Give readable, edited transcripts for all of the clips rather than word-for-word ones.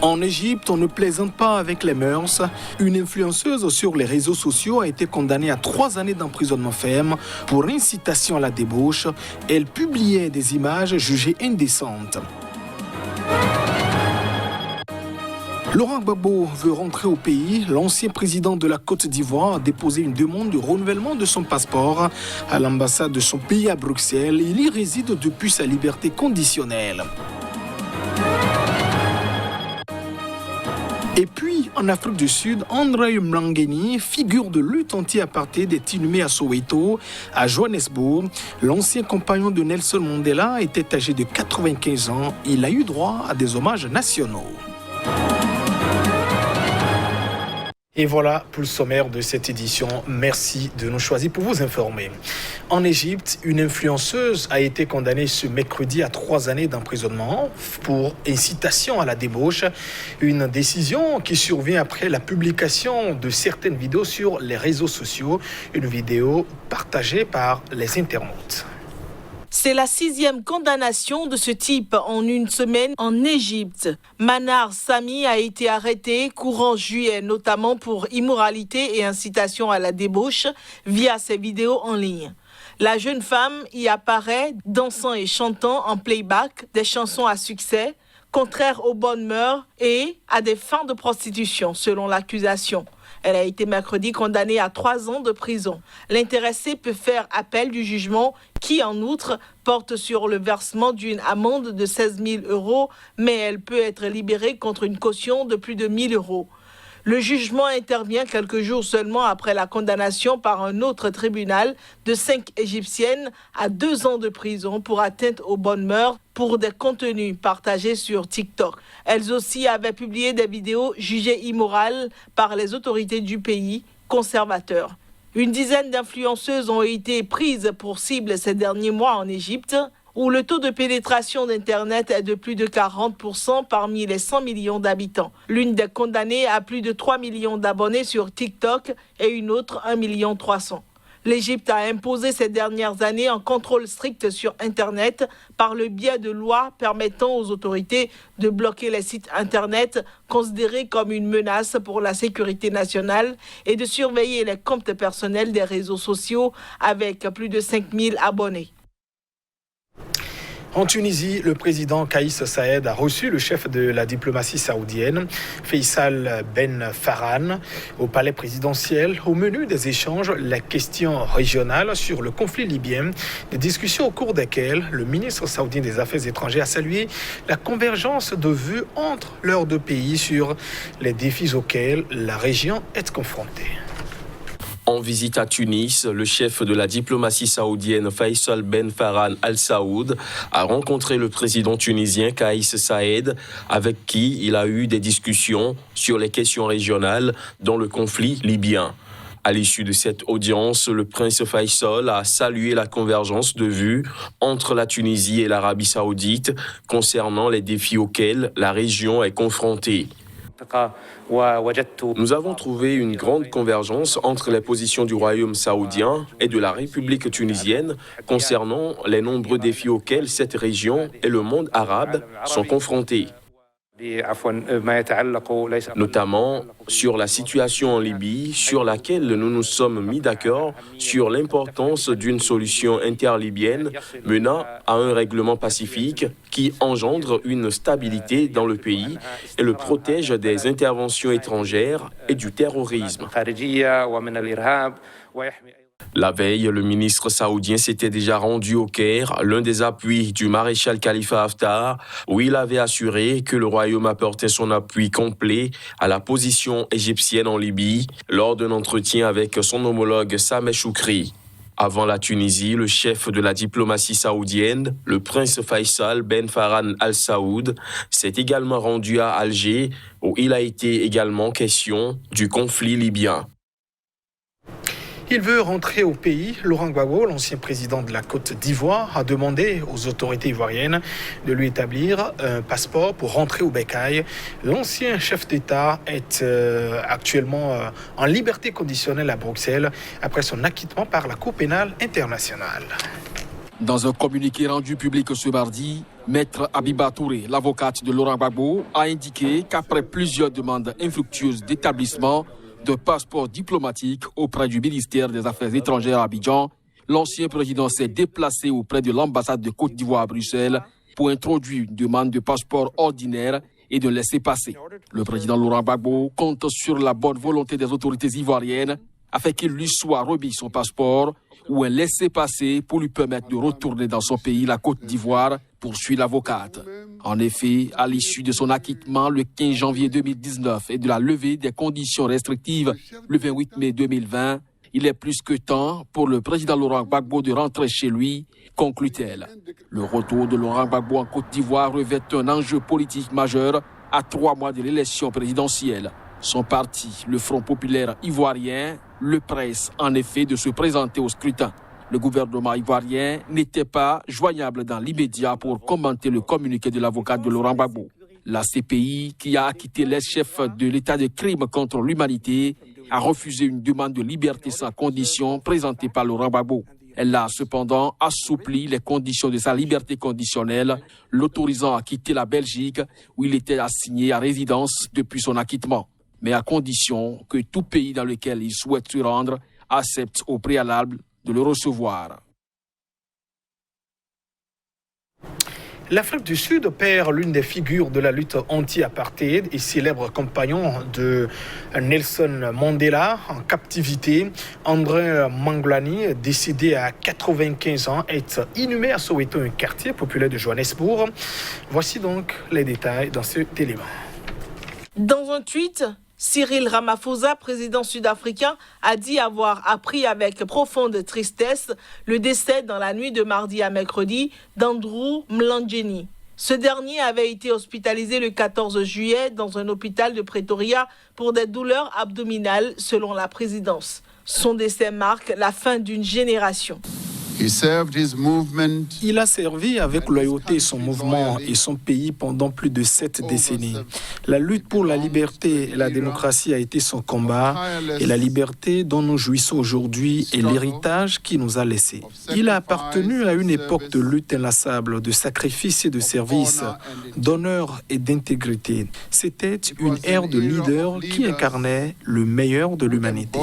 En Égypte, on ne plaisante pas avec les mœurs. Une influenceuse sur les réseaux sociaux a été condamnée à 3 années d'emprisonnement ferme pour incitation à la débauche. Elle publiait des images jugées indécentes. Laurent Gbagbo veut rentrer au pays. L'ancien président de la Côte d'Ivoire a déposé une demande de renouvellement de son passeport à l'ambassade de son pays à Bruxelles. Il y réside depuis sa liberté conditionnelle. Et puis, en Afrique du Sud, André Mlangeni, figure de lutte anti-apartheid, est inhumé à Soweto, à Johannesburg. L'ancien compagnon de Nelson Mandela était âgé de 95 ans. Il a eu droit à des hommages nationaux. Et voilà pour le sommaire de cette édition. Merci de nous choisir pour vous informer. En Égypte, une influenceuse a été condamnée ce mercredi à 3 années d'emprisonnement pour incitation à la débauche. Une décision qui survient après la publication de certaines vidéos sur les réseaux sociaux. Une vidéo partagée par les internautes. C'est la 6e condamnation de ce type en une semaine en Égypte. Manar Sami a été arrêté courant juillet, notamment pour immoralité et incitation à la débauche via ses vidéos en ligne. La jeune femme y apparaît dansant et chantant en playback des chansons à succès, contraires aux bonnes mœurs et à des fins de prostitution, selon l'accusation. Elle a été mercredi condamnée à 3 ans de prison. L'intéressé peut faire appel du jugement qui, en outre, porte sur le versement d'une amende de 16 000 €, mais elle peut être libérée contre une caution de plus de 1 000 €. Le jugement intervient quelques jours seulement après la condamnation par un autre tribunal de 5 Égyptiennes à 2 ans de prison pour atteinte aux bonnes mœurs pour des contenus partagés sur TikTok. Elles aussi avaient publié des vidéos jugées immorales par les autorités du pays conservateur. Une dizaine d'influenceuses ont été prises pour cible ces derniers mois en Égypte, où le taux de pénétration d'Internet est de plus de 40% parmi les 100 millions d'habitants. L'une des condamnées a plus de 3 millions d'abonnés sur TikTok et une autre 1,3 million. L'Égypte a imposé ces dernières années un contrôle strict sur Internet par le biais de lois permettant aux autorités de bloquer les sites Internet considérés comme une menace pour la sécurité nationale et de surveiller les comptes personnels des réseaux sociaux avec plus de 5 000 abonnés. En Tunisie, le président Kaïs Saïed a reçu le chef de la diplomatie saoudienne, Faisal Ben Farhan, au palais présidentiel. Au menu des échanges, la question régionale sur le conflit libyen, des discussions au cours desquelles le ministre saoudien des Affaires étrangères a salué la convergence de vues entre leurs deux pays sur les défis auxquels la région est confrontée. En visite à Tunis, le chef de la diplomatie saoudienne Faisal Ben Farhan Al Saoud a rencontré le président tunisien Kaïs Saïed, avec qui il a eu des discussions sur les questions régionales dans le conflit libyen. À l'issue de cette audience, le prince Faisal a salué la convergence de vues entre la Tunisie et l'Arabie saoudite concernant les défis auxquels la région est confrontée. Nous avons trouvé une grande convergence entre les positions du royaume saoudien et de la République tunisienne concernant les nombreux défis auxquels cette région et le monde arabe sont confrontés. Notamment sur la situation en Libye, sur laquelle nous nous sommes mis d'accord sur l'importance d'une solution interlibyenne menant à un règlement pacifique qui engendre une stabilité dans le pays et le protège des interventions étrangères et du terrorisme. La veille, le ministre saoudien s'était déjà rendu au Caire, l'un des appuis du maréchal Khalifa Haftar, où il avait assuré que le royaume apportait son appui complet à la position égyptienne en Libye lors d'un entretien avec son homologue Sameh Choukri. Avant la Tunisie, le chef de la diplomatie saoudienne, le prince Faisal Ben Farhan Al Saoud, s'est également rendu à Alger, où il a été également question du conflit libyen. Il veut rentrer au pays. Laurent Gbagbo, l'ancien président de la Côte d'Ivoire, a demandé aux autorités ivoiriennes de lui établir un passeport pour rentrer au Bécaye. L'ancien chef d'État est actuellement en liberté conditionnelle à Bruxelles après son acquittement par la Cour pénale internationale. Dans un communiqué rendu public ce mardi, Maître Abiba Touré, l'avocate de Laurent Gbagbo, a indiqué qu'après plusieurs demandes infructueuses d'établissement de passeports diplomatiques auprès du ministère des Affaires étrangères à Abidjan, l'ancien président s'est déplacé auprès de l'ambassade de Côte d'Ivoire à Bruxelles pour introduire une demande de passeport ordinaire et de laisser passer. Le président Laurent Gbagbo compte sur la bonne volonté des autorités ivoiriennes afin qu'il lui soit remis son passeport ou un laissez-passer pour lui permettre de retourner dans son pays, la Côte d'Ivoire, poursuit l'avocate. En effet, à l'issue de son acquittement le 15 janvier 2019 et de la levée des conditions restrictives le 28 mai 2020, il est plus que temps pour le président Laurent Gbagbo de rentrer chez lui, conclut-elle. Le retour de Laurent Gbagbo en Côte d'Ivoire revêt un enjeu politique majeur à 3 mois de l'élection présidentielle. Son parti, le Front populaire ivoirien, le presse en effet de se présenter au scrutin. Le gouvernement ivoirien n'était pas joignable dans l'immédiat pour commenter le communiqué de l'avocat de Laurent Gbagbo. La CPI, qui a acquitté les chefs de l'état de crime contre l'humanité, a refusé une demande de liberté sans condition présentée par Laurent Gbagbo. Elle a cependant assoupli les conditions de sa liberté conditionnelle, l'autorisant à quitter la Belgique où il était assigné à résidence depuis son acquittement, mais à condition que tout pays dans lequel il souhaite se rendre accepte au préalable de le recevoir. L'Afrique du Sud perd l'une des figures de la lutte anti-apartheid et célèbre compagnon de Nelson Mandela en captivité. André Manglani, décédé à 95 ans, est inhumé à Soweto, un quartier populaire de Johannesburg. Voici donc les détails dans cet élément. Dans un tweet, Cyril Ramaphosa, président sud-africain, a dit avoir appris avec profonde tristesse le décès dans la nuit de mardi à mercredi d'Andrew Mlangeni. Ce dernier avait été hospitalisé le 14 juillet dans un hôpital de Pretoria pour des douleurs abdominales selon la présidence. Son décès marque la fin d'une génération. Il a servi avec loyauté son mouvement et son pays pendant plus de 7 décennies. La lutte pour la liberté et la démocratie a été son combat et la liberté dont nous jouissons aujourd'hui est l'héritage qu'il nous a laissé. Il a appartenu à une époque de lutte inlassable, de sacrifice et de service, d'honneur et d'intégrité. C'était une ère de leader qui incarnait le meilleur de l'humanité.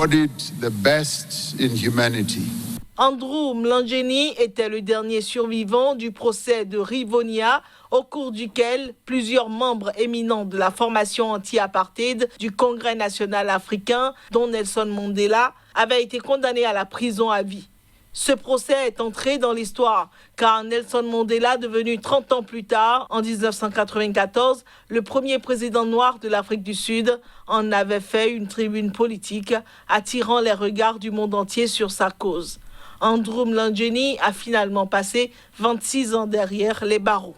Andrew Mlangeni était le dernier survivant du procès de Rivonia, au cours duquel plusieurs membres éminents de la formation anti-apartheid du Congrès national africain, dont Nelson Mandela, avaient été condamnés à la prison à vie. Ce procès est entré dans l'histoire, car Nelson Mandela, devenu 30 ans plus tard, en 1994, le premier président noir de l'Afrique du Sud, en avait fait une tribune politique, attirant les regards du monde entier sur sa cause. Andrew Mlangeni a finalement passé 26 ans derrière les barreaux.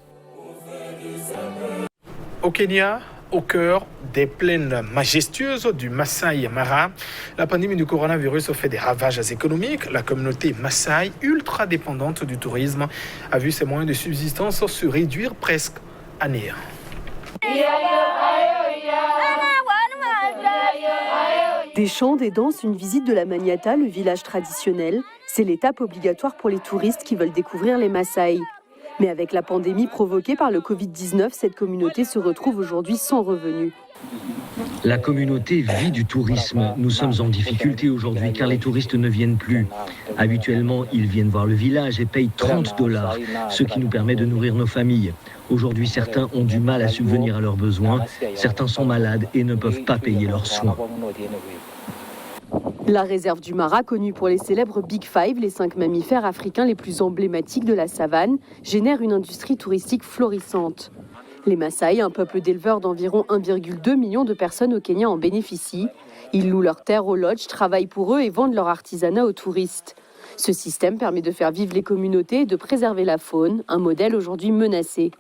Au Kenya, au cœur des plaines majestueuses du Masai Mara, la pandémie du coronavirus fait des ravages économiques. La communauté Maasai, ultra dépendante du tourisme, a vu ses moyens de subsistance se réduire presque à néant. Des chants, des danses, une visite de la Maniata, le village traditionnel, c'est l'étape obligatoire pour les touristes qui veulent découvrir les Maasai. Mais avec la pandémie provoquée par le Covid-19, cette communauté se retrouve aujourd'hui sans revenus. La communauté vit du tourisme. Nous sommes en difficulté aujourd'hui car les touristes ne viennent plus. Habituellement, ils viennent voir le village et payent $30, ce qui nous permet de nourrir nos familles. Aujourd'hui, certains ont du mal à subvenir à leurs besoins. Certains sont malades et ne peuvent pas payer leurs soins. La réserve du Mara, connue pour les célèbres Big Five, les 5 mammifères africains les plus emblématiques de la savane, génère une industrie touristique florissante. Les Maasai, un peuple d'éleveurs d'environ 1,2 million de personnes au Kenya, en bénéficient. Ils louent leurs terres aux lodges, travaillent pour eux et vendent leur artisanat aux touristes. Ce système permet de faire vivre les communautés et de préserver la faune, un modèle aujourd'hui menacé.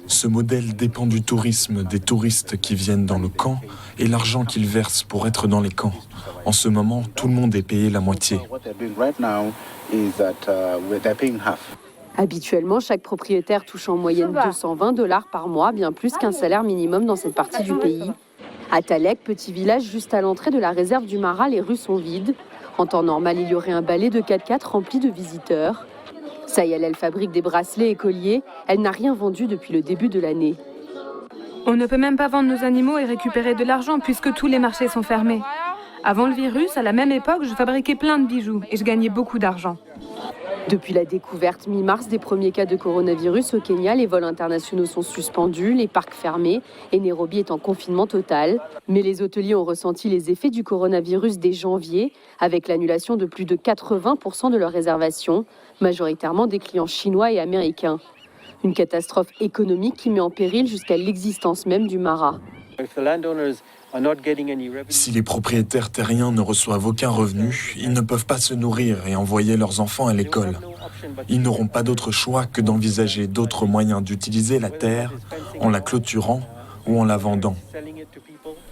Ce modèle dépend du tourisme, des touristes qui viennent dans le camp et l'argent qu'ils versent pour être dans les camps. En ce moment, tout le monde est payé la moitié. Habituellement, chaque propriétaire touche en moyenne $220 par mois, bien plus qu'un salaire minimum dans cette partie du pays. À Talek, petit village juste à l'entrée de la réserve du Mara, les rues sont vides. En temps normal, il y aurait un balai de 4x4 rempli de visiteurs. Sayel, elle fabrique des bracelets et colliers. Elle n'a rien vendu depuis le début de l'année. On ne peut même pas vendre nos animaux et récupérer de l'argent puisque tous les marchés sont fermés. Avant le virus, à la même époque, je fabriquais plein de bijoux et je gagnais beaucoup d'argent. Depuis la découverte mi-mars des premiers cas de coronavirus au Kenya, les vols internationaux sont suspendus, les parcs fermés et Nairobi est en confinement total. Mais les hôteliers ont ressenti les effets du coronavirus dès janvier, avec l'annulation de plus de 80% de leurs réservations, majoritairement des clients chinois et américains. Une catastrophe économique qui met en péril jusqu'à l'existence même du Mara. Si les propriétaires terriens ne reçoivent aucun revenu, ils ne peuvent pas se nourrir et envoyer leurs enfants à l'école. Ils n'auront pas d'autre choix que d'envisager d'autres moyens d'utiliser la terre en la clôturant ou en la vendant.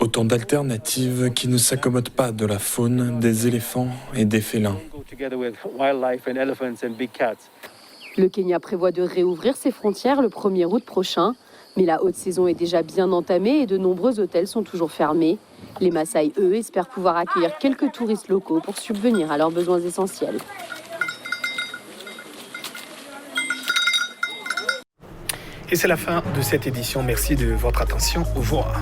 Autant d'alternatives qui ne s'accommodent pas de la faune, des éléphants et des félins. Le Kenya prévoit de réouvrir ses frontières le 1er août prochain. Mais la haute saison est déjà bien entamée et de nombreux hôtels sont toujours fermés. Les Maasai, eux, espèrent pouvoir accueillir quelques touristes locaux pour subvenir à leurs besoins essentiels. Et c'est la fin de cette édition. Merci de votre attention. Au revoir.